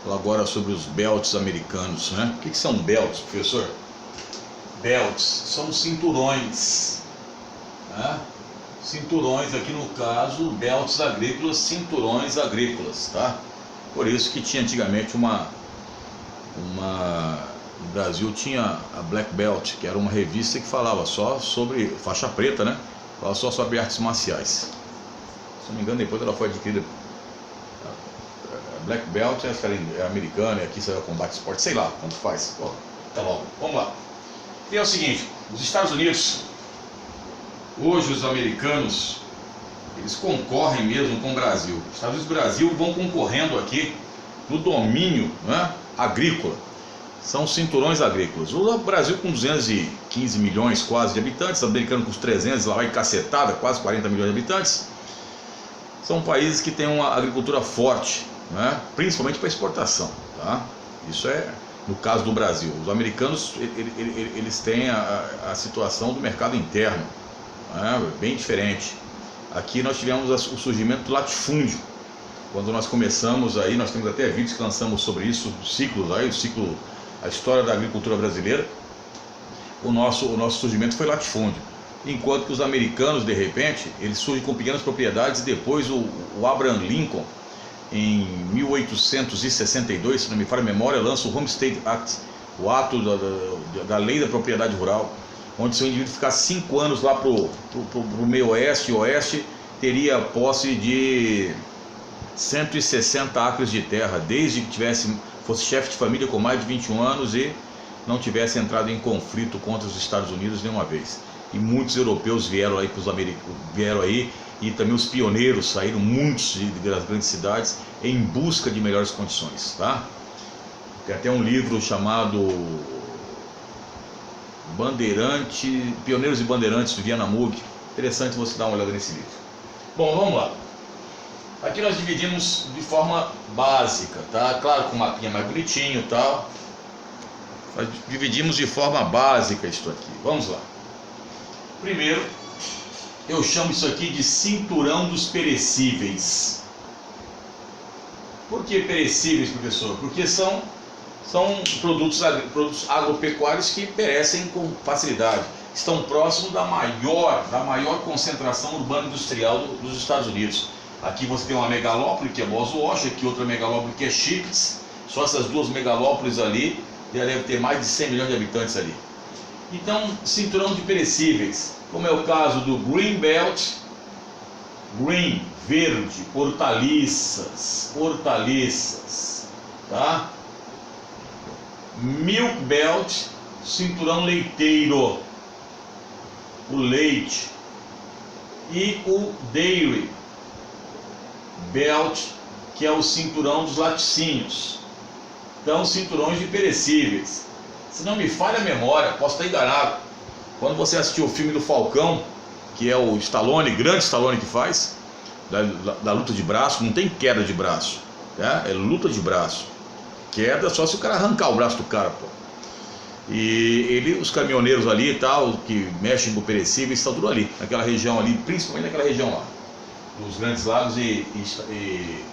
Falar agora sobre os belts americanos, né? O que são belts, professor? Belts são cinturões, né? Cinturões, aqui no caso, belts agrícolas, cinturões agrícolas, tá? Por isso que tinha antigamente no Brasil tinha a Black Belt, que era uma revista que falava só sobre faixa preta, né? Falava só sobre artes marciais. Se não me engano, depois ela foi adquirida. A Black Belt é americana, e aqui saiu combate esporte, sei lá, tanto faz. Ó, tá logo, vamos lá. E é o seguinte, os Estados Unidos, hoje os americanos, eles concorrem mesmo com o Brasil. Os Estados Unidos e o Brasil vão concorrendo aqui no domínio, né, agrícola. São cinturões agrícolas. O Brasil com 215 milhões quase de habitantes, o americano com os 300, lá vai cacetada, quase 40 milhões de habitantes. São países que têm uma agricultura forte, né, principalmente para exportação, tá? Isso é no caso do Brasil. Os americanos, eles têm a situação do mercado interno, né, bem diferente. Aqui nós tivemos o surgimento do latifúndio. Quando nós começamos aí, nós temos até vídeos que lançamos sobre isso, ciclos aí, a história da agricultura brasileira. O nosso surgimento foi latifúndio. Enquanto que os americanos, de repente, eles surgem com pequenas propriedades, e depois o Abraham Lincoln, em 1862, se não me falha a memória, lança o Homestead Act, o ato da lei da propriedade rural, onde se o indivíduo ficasse 5 anos lá pro meio oeste e oeste, teria posse de 160 acres de terra, desde que fosse chefe de família com mais de 21 anos e não tivesse entrado em conflito contra os Estados Unidos nenhuma vez. E muitos europeus vieram aí, e também os pioneiros saíram, muitos das grandes cidades, em busca de melhores condições, tá? Tem até um livro chamado Pioneiros e Bandeirantes, do Viana Mug. Interessante você dar uma olhada nesse livro. Bom, vamos lá. Aqui nós dividimos de forma básica, tá? Claro, com um mapinha mais bonitinho e tal. Nós dividimos de forma básica isso aqui. Vamos lá. Primeiro, eu chamo isso aqui de cinturão dos perecíveis. Por que perecíveis, professor? Porque são produtos agropecuários que perecem com facilidade. Estão próximos da maior concentração urbana industrial dos Estados Unidos. Aqui você tem uma megalópole que é Boswell, aqui outra megalópole que é Chips. Só essas duas megalópolis ali já deve ter mais de 100 milhões de habitantes ali. Então, cinturão de perecíveis, como é o caso do Green Belt, green, verde, hortaliças, tá? Milk Belt, cinturão leiteiro, o leite. E o Dairy Belt, que é o cinturão dos laticínios. Então, cinturões de perecíveis. Se não me falha a memória, posso estar enganado, quando você assistiu o filme do Falcão, que é o Stallone, grande Stallone que faz, da luta de braço, não tem queda de braço, tá? É luta de braço. Queda só se o cara arrancar o braço do cara, pô. E os caminhoneiros ali e tal, que mexem com perecíveis, estão tudo ali, naquela região ali, principalmente naquela região lá, dos Grandes Lagos e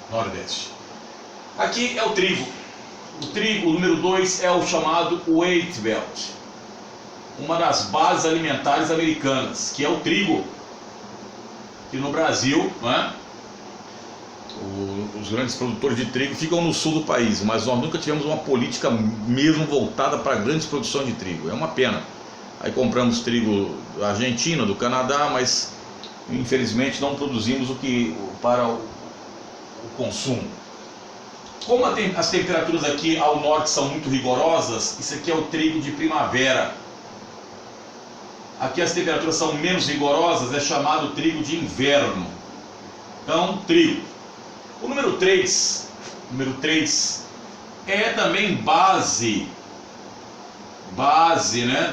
Nordeste. Aqui é o trigo. O trigo, o número 2, é o chamado Wheat Belt, uma das bases alimentares americanas, que é o trigo, que no Brasil, né, os grandes produtores de trigo ficam no sul do país, mas nós nunca tivemos uma política mesmo voltada para grandes produções de trigo. É uma pena. Aí compramos trigo da Argentina, do Canadá, mas infelizmente não produzimos para o consumo. Como as temperaturas aqui ao norte são muito rigorosas, isso aqui é o trigo de primavera. Aqui as temperaturas são menos rigorosas, é chamado trigo de inverno. Então, trigo. O número 3 é também base, né,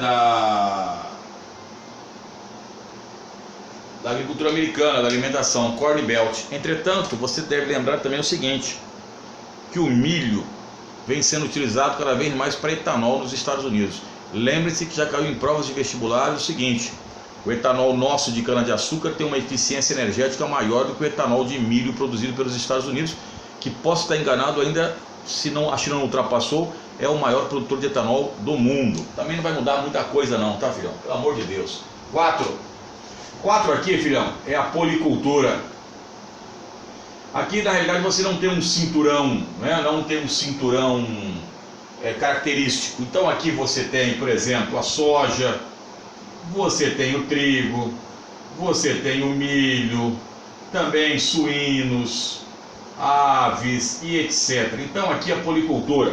da agricultura americana, da alimentação, Corn Belt. Entretanto, você deve lembrar também o seguinte, que o milho vem sendo utilizado cada vez mais para etanol nos Estados Unidos. Lembre-se que já caiu em provas de vestibular o seguinte: o etanol nosso de cana-de-açúcar tem uma eficiência energética maior do que o etanol de milho produzido pelos Estados Unidos, que posso estar enganado ainda, se não, a China não ultrapassou, é o maior produtor de etanol do mundo. Também não vai mudar muita coisa não, tá, filhão? Pelo amor de Deus. 4 aqui, filhão, é a policultura. Aqui na realidade você não tem um cinturão, né? Não tem um cinturão característico. Então aqui você tem, por exemplo, a soja, você tem o trigo, você tem o milho, também suínos, aves e etc. Então aqui a policultura.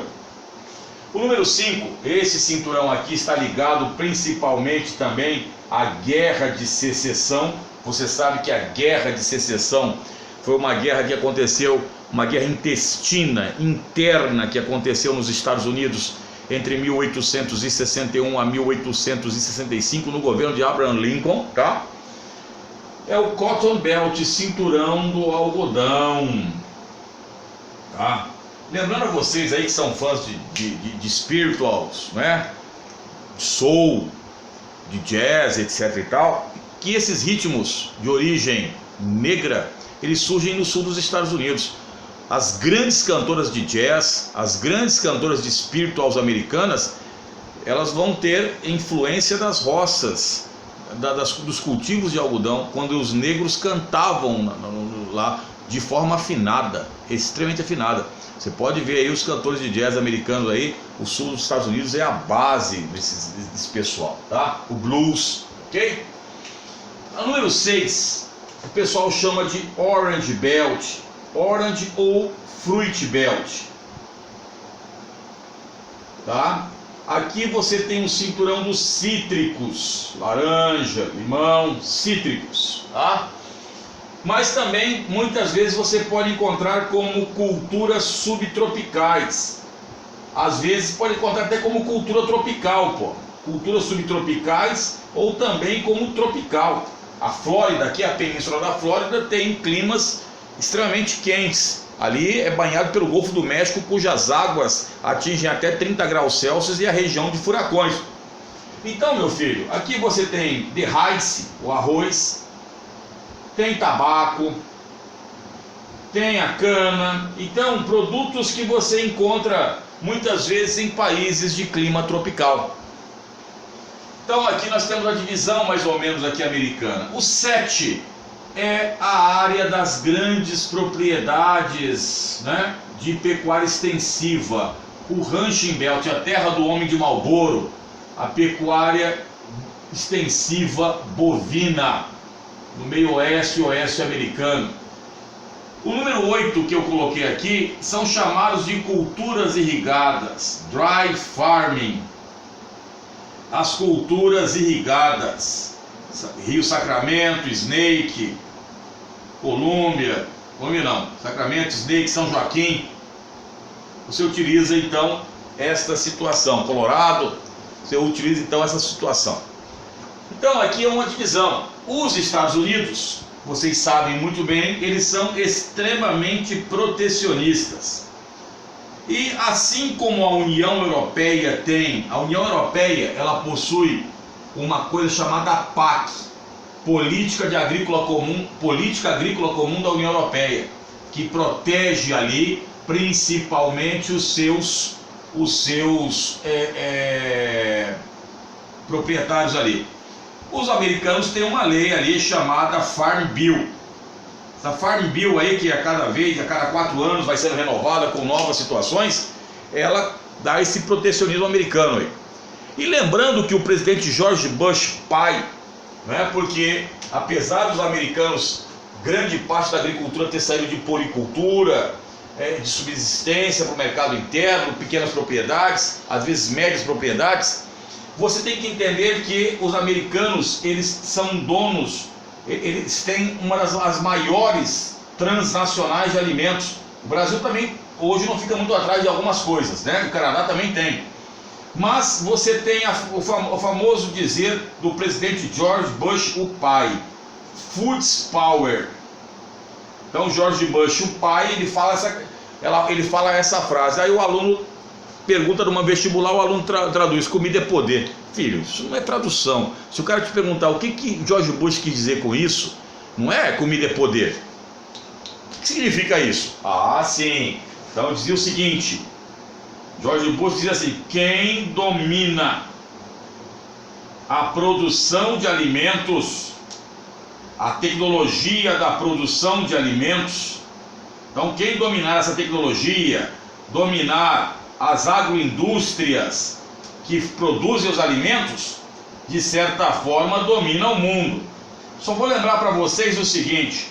O número 5, esse cinturão aqui está ligado principalmente também à Guerra de Secessão. Você sabe que a Guerra de Secessão foi uma guerra que aconteceu, uma guerra intestina, interna, que aconteceu nos Estados Unidos entre 1861 a 1865, no governo de Abraham Lincoln, tá? É o Cotton Belt, cinturão do algodão, tá? Lembrando a vocês aí que são fãs de spirituals, né? De soul, de jazz, etc e tal, que esses ritmos de origem negra, eles surgem no sul dos Estados Unidos. As grandes cantoras de jazz, as grandes cantoras de spirituals americanas, elas vão ter influência das roças, dos cultivos de algodão, quando os negros cantavam lá de forma afinada, extremamente afinada. Você pode ver aí os cantores de jazz americanos aí, o sul dos Estados Unidos é a base desse pessoal, tá? O blues, ok? A número 6, o pessoal chama de Orange Belt, Orange ou Fruit Belt, tá? Aqui você tem o cinturão dos cítricos, laranja, limão, cítricos, tá? Mas também muitas vezes você pode encontrar como culturas subtropicais. Às vezes pode encontrar até como cultura tropical, pô. Culturas subtropicais ou também como tropical. A Flórida, aqui a península da Flórida, tem climas extremamente quentes. Ali é banhado pelo Golfo do México, cujas águas atingem até 30 graus Celsius, e a região de furacões. Então, meu filho, aqui você tem de rice, o arroz, tem tabaco, tem a cana. Então, produtos que você encontra muitas vezes em países de clima tropical. Então aqui nós temos a divisão mais ou menos aqui americana. O 7 é a área das grandes propriedades, né, de pecuária extensiva. O Ranching Belt, a terra do homem de Marlboro, a pecuária extensiva bovina, no meio oeste e oeste americano. O número 8 que eu coloquei aqui são chamados de culturas irrigadas, dry farming. As culturas irrigadas, Rio Sacramento, Snake, Colômbia não, Sacramento, Snake, São Joaquim. Você utiliza então esta situação. Colorado, você utiliza então essa situação. Então aqui é uma divisão. Os Estados Unidos, vocês sabem muito bem, eles são extremamente protecionistas. E assim como a União Europeia tem, a União Europeia, ela possui uma coisa chamada PAC, Política Agrícola Comum da União Europeia, que protege ali principalmente os seus proprietários ali. Os americanos têm uma lei ali chamada Farm Bill. Essa Farm Bill aí, que a cada 4 anos vai sendo renovada com novas situações, ela dá esse protecionismo americano aí. E lembrando que o presidente George Bush pai, né, porque apesar dos americanos, grande parte da agricultura ter saído de policultura, de subsistência para o mercado interno, pequenas propriedades, às vezes médias propriedades, você tem que entender que os americanos, eles são donos, eles têm uma das maiores transnacionais de alimentos. O Brasil também hoje não fica muito atrás de algumas coisas, né? O Canadá também tem. Mas você tem o famoso dizer do presidente George Bush, o pai, Foods Power. Então George Bush, o pai, ele fala essa frase. Aí o aluno pergunta numa vestibular, o aluno traduz: comida é poder. Filho, isso não é tradução. Se o cara te perguntar o que George Bush quis dizer com isso, não é comida é poder. O que que significa isso? Ah, sim. Então dizia o seguinte, George Bush dizia assim: quem domina a produção de alimentos, a tecnologia da produção de alimentos, então quem dominar essa tecnologia, dominar as agroindústrias que produzem os alimentos, de certa forma domina o mundo. Só vou lembrar para vocês o seguinte: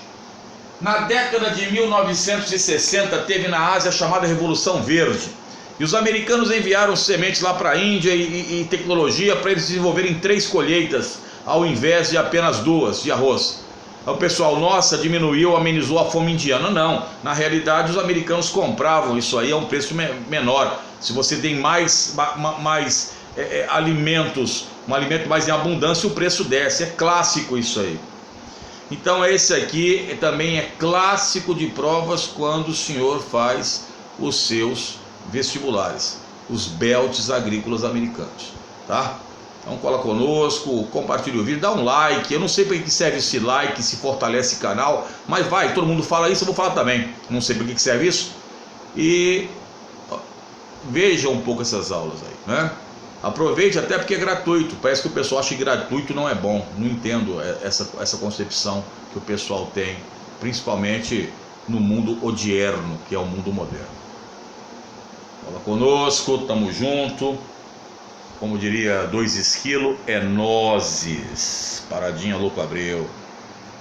na década de 1960 teve na Ásia a chamada Revolução Verde, e os americanos enviaram sementes lá para a Índia e tecnologia para eles desenvolverem 3 colheitas ao invés de apenas 2 de arroz. Aí o pessoal, nossa, diminuiu, amenizou a fome indiana. Não, na realidade os americanos compravam isso aí a um preço menor. Se você tem mais alimentos, um alimento mais em abundância, o preço desce. É clássico isso aí. Então esse aqui também é clássico de provas quando o senhor faz os seus vestibulares, os belts agrícolas americanos, tá? Então cola conosco, compartilha o vídeo, dá um like. Eu não sei para que serve esse like, se fortalece o canal, mas vai, todo mundo fala isso, eu vou falar também. Não sei para que serve isso. E veja um pouco essas aulas aí, né? Aproveite até porque é gratuito. Parece que o pessoal acha que gratuito não é bom. Não entendo essa concepção que o pessoal tem, principalmente no mundo odierno, que é o mundo moderno. Fala conosco, tamo junto. Como diria 2 esquilos, é nozes. Paradinha Louco Abreu.